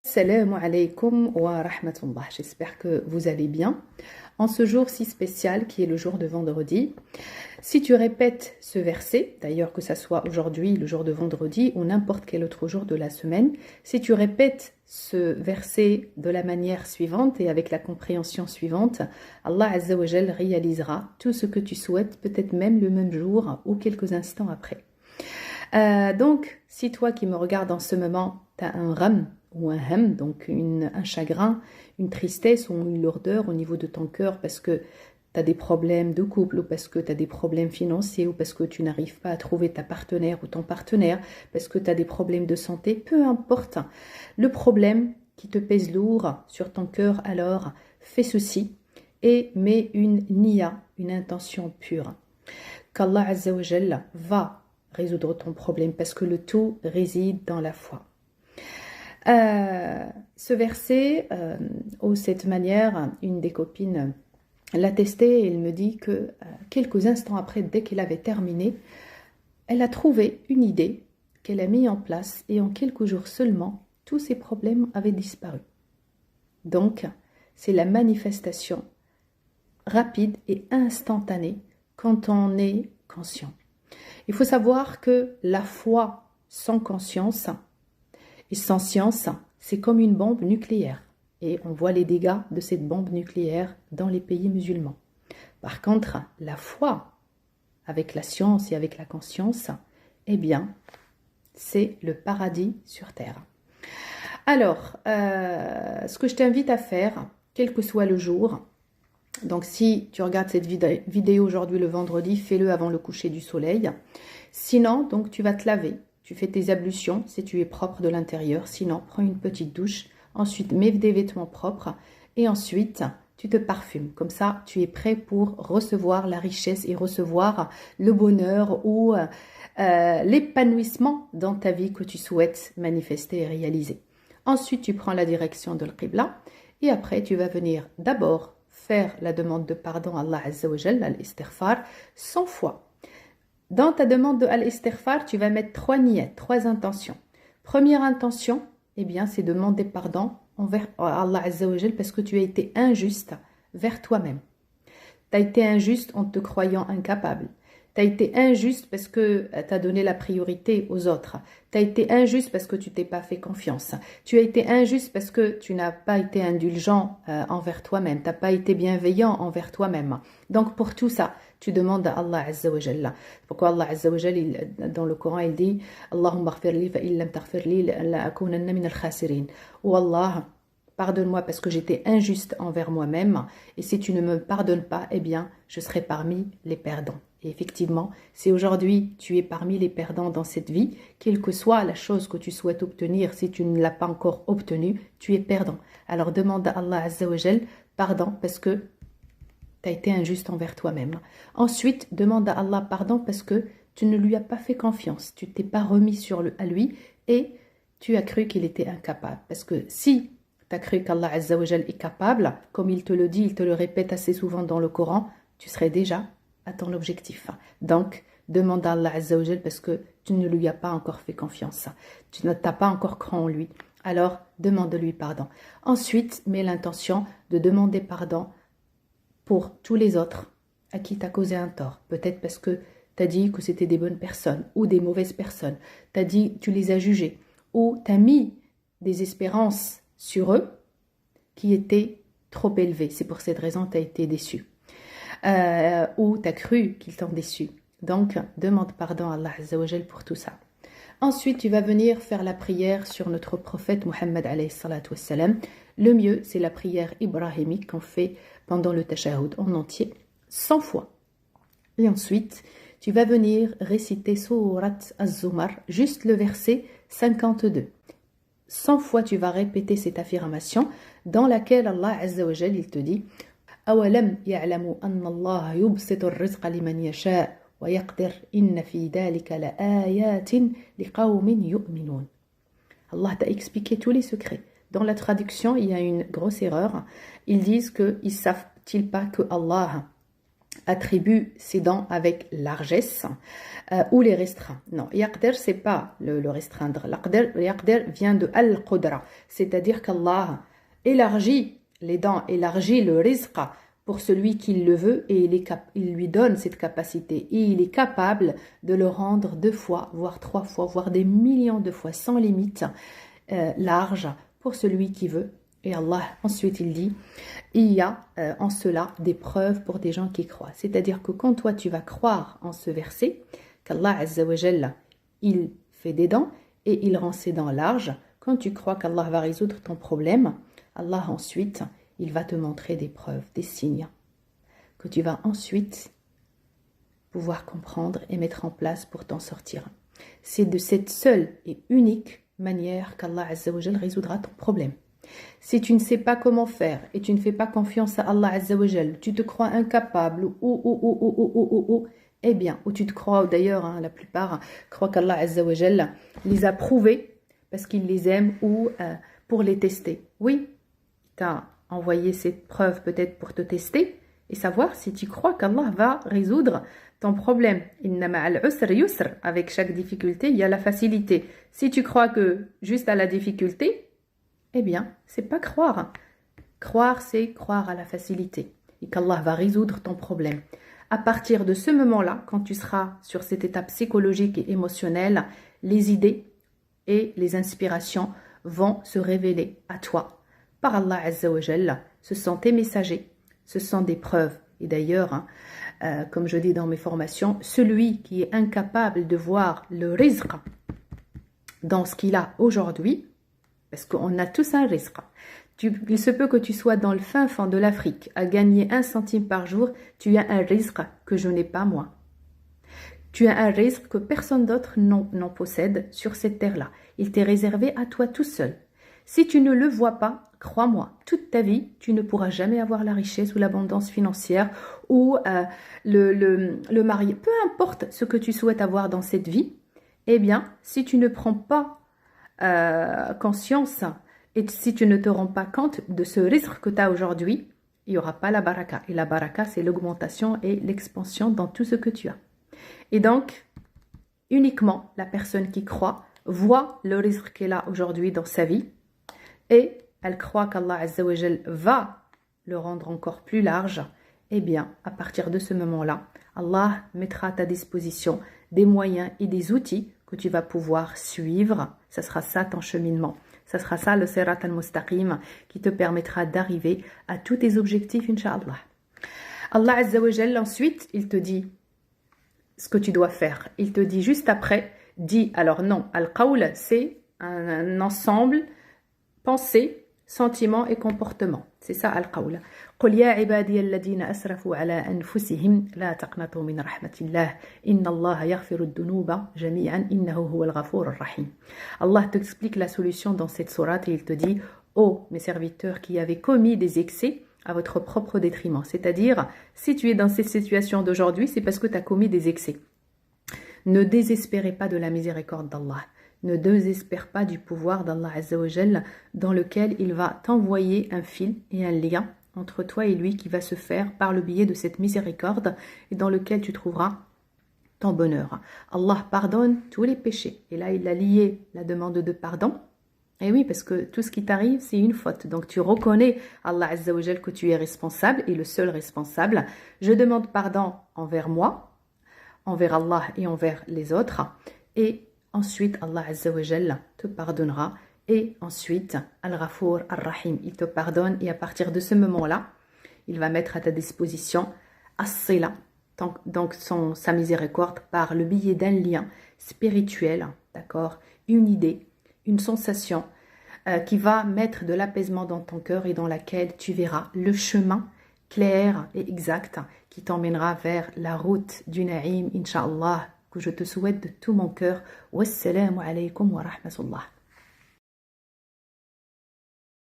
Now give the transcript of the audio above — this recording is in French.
Assalamu alaikum wa rahmatullah. J'espère que vous allez bien. En ce jour si spécial qui est le jour de vendredi, si tu répètes ce verset, d'ailleurs que ça soit aujourd'hui, le jour de vendredi ou n'importe quel autre jour de la semaine, si tu répètes ce verset de la manière suivante et avec la compréhension suivante, Allah Azza wa Jal réalisera tout ce que tu souhaites, peut-être même le même jour ou quelques instants après. Donc, si toi qui me regardes en ce moment, tu as un ram ou un hem, donc un chagrin, une tristesse ou une lourdeur au niveau de ton cœur parce que tu as des problèmes de couple ou parce que tu as des problèmes financiers ou parce que tu n'arrives pas à trouver ta partenaire ou ton partenaire, parce que tu as des problèmes de santé, peu importe le problème qui te pèse lourd sur ton cœur, alors fais ceci et mets une niya, une intention pure. Qu'Allah Azza wa Jalla va résoudre ton problème parce que le tout réside dans la foi. Ce verset, ou cette manière, une des copines l'a testé et elle me dit que quelques instants après, dès qu'elle avait terminé, elle a trouvé une idée qu'elle a mise en place et en quelques jours seulement, tous ses problèmes avaient disparu. Donc, c'est la manifestation rapide et instantanée quand on est conscient. Il faut savoir que la foi sans conscience et sans science, c'est comme une bombe nucléaire. Et on voit les dégâts de cette bombe nucléaire dans les pays musulmans. Par contre, la foi, avec la science et avec la conscience, eh bien, c'est le paradis sur terre. Alors, ce que je t'invite à faire, quel que soit le jour, donc si tu regardes cette vidéo aujourd'hui le vendredi, fais-le avant le coucher du soleil. Sinon, donc tu vas te laver, tu fais tes ablutions si tu es propre de l'intérieur. Sinon, prends une petite douche. Ensuite, mets des vêtements propres. Et ensuite, tu te parfumes. Comme ça, tu es prêt pour recevoir la richesse et recevoir le bonheur ou l'épanouissement dans ta vie que tu souhaites manifester et réaliser. Ensuite, tu prends la direction de l'Qibla. Et après, tu vas venir d'abord faire la demande de pardon à Allah Azza wa Jalla, al-istighfar, 100 fois. Dans ta demande de al-istighfar, tu vas mettre 3 niyats, 3 intentions. Première intention, eh bien, c'est demander pardon envers Allah Azza wa Jalla parce que tu as été injuste vers toi-même. Tu as été injuste en te croyant incapable. Tu as été injuste parce que tu as donné la priorité aux autres. Tu as été injuste parce que tu t'es pas fait confiance. Tu as été injuste parce que tu n'as pas été indulgent envers toi-même. Tu n'as pas été bienveillant envers toi-même. Donc pour tout ça, tu demandes à Allah Azza wa Jalla. Pourquoi Allah Azza wa Jalla, dans le Coran, il dit Allahumma aghfirli fa illam taghfirli la akunanna min al-khasirin. Ou Allah, pardonne-moi parce que j'étais injuste envers moi-même. Et si tu ne me pardonnes pas, eh bien, je serai parmi les perdants. Et effectivement, si aujourd'hui tu es parmi les perdants dans cette vie, quelle que soit la chose que tu souhaites obtenir, si tu ne l'as pas encore obtenue, tu es perdant. Alors demande à Allah Azza wa Jal pardon parce que tu as été injuste envers toi-même. Ensuite, demande à Allah pardon parce que tu ne lui as pas fait confiance, tu t'es pas remis à lui et tu as cru qu'il était incapable. Parce que si tu as cru qu'Allah Azza wa Jal est capable, comme il te le dit, il te le répète assez souvent dans le Coran, tu serais déjà à ton objectif. Donc, demande à Allah Azza wa Jal parce que tu ne lui as pas encore fait confiance. Tu ne t'as pas encore cru en lui. Alors, demande-lui pardon. Ensuite, mets l'intention de demander pardon pour tous les autres à qui tu as causé un tort. Peut-être parce que tu as dit que c'était des bonnes personnes ou des mauvaises personnes. Tu as dit, tu les as jugés. Ou tu as mis des espérances sur eux qui étaient trop élevées. C'est pour cette raison que tu as été déçu. Ou tu as cru qu'ils t'ont déçu. Donc, demande pardon à Allah Azza wa Jal pour tout ça. Ensuite, tu vas venir faire la prière sur notre prophète Muhammad alayhi salatu wassalam. Le mieux, c'est la prière ibrahimique qu'on fait pendant le tashahhud en entier, 100 fois. Et ensuite, tu vas venir réciter Surat Az-Zumar, juste le verset 52. 100 fois, tu vas répéter cette affirmation dans laquelle Allah Azza wa Jal, il te dit أَوَلَمْ يَعْلَمُوا أَنَّ اللَّهَ يُبْسِطُ الرِّزْقَ لِمَنْ يَشَاءُ وَيَقْدِرُ إِنَّ فِي ذَلِكَ لَآيَاتٍ لِقَوْمٍ يُؤْمِنُونَ. Allah t'a expliqué tous les secrets. Dans la traduction, il y a une grosse erreur. Ils disent qu'ils ne savent-ils pas que Allah attribue ses dents avec largesse ou les restreint. Non, yaqdir, c'est pas le restreindre. Yaqdir vient de al-qudra, c'est-à-dire qu'Allah élargit les dents, élargit le rizq pour celui qui le veut et il lui donne cette capacité. Et il est capable de le rendre 2 fois, voire 3 fois, voire des millions de fois, sans limite, large pour celui qui veut. Et Allah, ensuite, il dit, il y a en cela des preuves pour des gens qui croient. C'est-à-dire que quand toi, tu vas croire en ce verset, qu'Allah, Azza wa Jalla, il fait des dents et il rend ses dents larges, quand tu crois qu'Allah va résoudre ton problème, Allah, ensuite, il va te montrer des preuves, des signes, que tu vas ensuite pouvoir comprendre et mettre en place pour t'en sortir. C'est de cette seule et unique manière qu'Allah, Azza wa Jalla, résoudra ton problème. Si tu ne sais pas comment faire et tu ne fais pas confiance à Allah Azza wa Jal, tu te crois incapable eh bien, ou tu te crois, d'ailleurs, la plupart croient qu'Allah Azza wa Jal les a prouvés parce qu'il les aime ou pour les tester. Oui, tu as envoyé cette preuve peut-être pour te tester et savoir si tu crois qu'Allah va résoudre ton problème. Inna ma'al usri yusr, avec chaque difficulté, il y a la facilité. Si tu crois que juste à la difficulté, eh bien, c'est pas croire. Croire, c'est croire à la facilité et qu'Allah va résoudre ton problème. À partir de ce moment-là, quand tu seras sur cette étape psychologique et émotionnelle, les idées et les inspirations vont se révéler à toi par Allah Azza wa Jalla. Ce sont tes messagers, ce sont des preuves. Et d'ailleurs, comme je dis dans mes formations, celui qui est incapable de voir le rizq dans ce qu'il a aujourd'hui, parce qu'on a tous un risque. Il se peut que tu sois dans le fin fond de l'Afrique, à gagner 1 centime par jour, tu as un risque que je n'ai pas moi. Tu as un risque que personne d'autre n'en possède sur cette terre-là. Il t'est réservé à toi tout seul. Si tu ne le vois pas, crois-moi, toute ta vie, tu ne pourras jamais avoir la richesse ou l'abondance financière ou le mari. Peu importe ce que tu souhaites avoir dans cette vie, eh bien, si tu ne prends pas conscience et si tu ne te rends pas compte de ce risque que tu as aujourd'hui, il n'y aura pas la baraka. Et la baraka, c'est l'augmentation et l'expansion dans tout ce que tu as. Et donc, uniquement la personne qui croit voit le risque qu'elle a aujourd'hui dans sa vie et elle croit qu'Allah Azza wa Jal va le rendre encore plus large. Eh bien, à partir de ce moment-là, Allah mettra à ta disposition des moyens et des outils que tu vas pouvoir suivre. Ça sera ça ton cheminement. Ça sera ça le Sirat al-Mustaqim qui te permettra d'arriver à tous tes objectifs, Inch'Allah. Allah Azza wa Jalla, ensuite, il te dit ce que tu dois faire. Il te dit juste après, dis, alors non, al-Qawl, c'est un ensemble, pensée, sentiments et comportements. C'est ça al-Qawl. قل يا عبادي الذين أسرفوا على أنفسهم لا تقنطوا من رحمة الله إن الله يغفر الذنوب جميعا إنه هو الغفور الرحيم. Allah t'explique la solution dans cette sourate et il te dit ô mes serviteurs qui avez commis des excès à votre propre détriment. C'est-à-dire, si tu es dans cette situation d'aujourd'hui, c'est parce que tu as commis des excès. Ne désespérez pas de la miséricorde d'Allah. Ne désespère pas du pouvoir d'Allah Azza wa Jalla dans lequel il va t'envoyer un fil et un lien entre toi et lui qui va se faire par le biais de cette miséricorde et dans lequel tu trouveras ton bonheur. Allah pardonne tous les péchés. Et là, il a lié la demande de pardon. Et oui, parce que tout ce qui t'arrive, c'est une faute. Donc, tu reconnais, Allah Azza wa Jalla, que tu es responsable et le seul responsable. Je demande pardon envers moi, envers Allah et envers les autres. Et ensuite, Allah Azza wa Jalla te pardonnera. Et ensuite, Al-Ghafour Ar-Rahim, il te pardonne. Et à partir de ce moment-là, il va mettre à ta disposition As-Sila, donc sa miséricorde, par le biais d'un lien spirituel, d'accord, une idée, une sensation qui va mettre de l'apaisement dans ton cœur et dans laquelle tu verras le chemin clair et exact qui t'emmènera vers la route du Naïm, Inch'Allah, que je te souhaite de tout mon cœur. Wassalamu alaykum wa rahmatullah.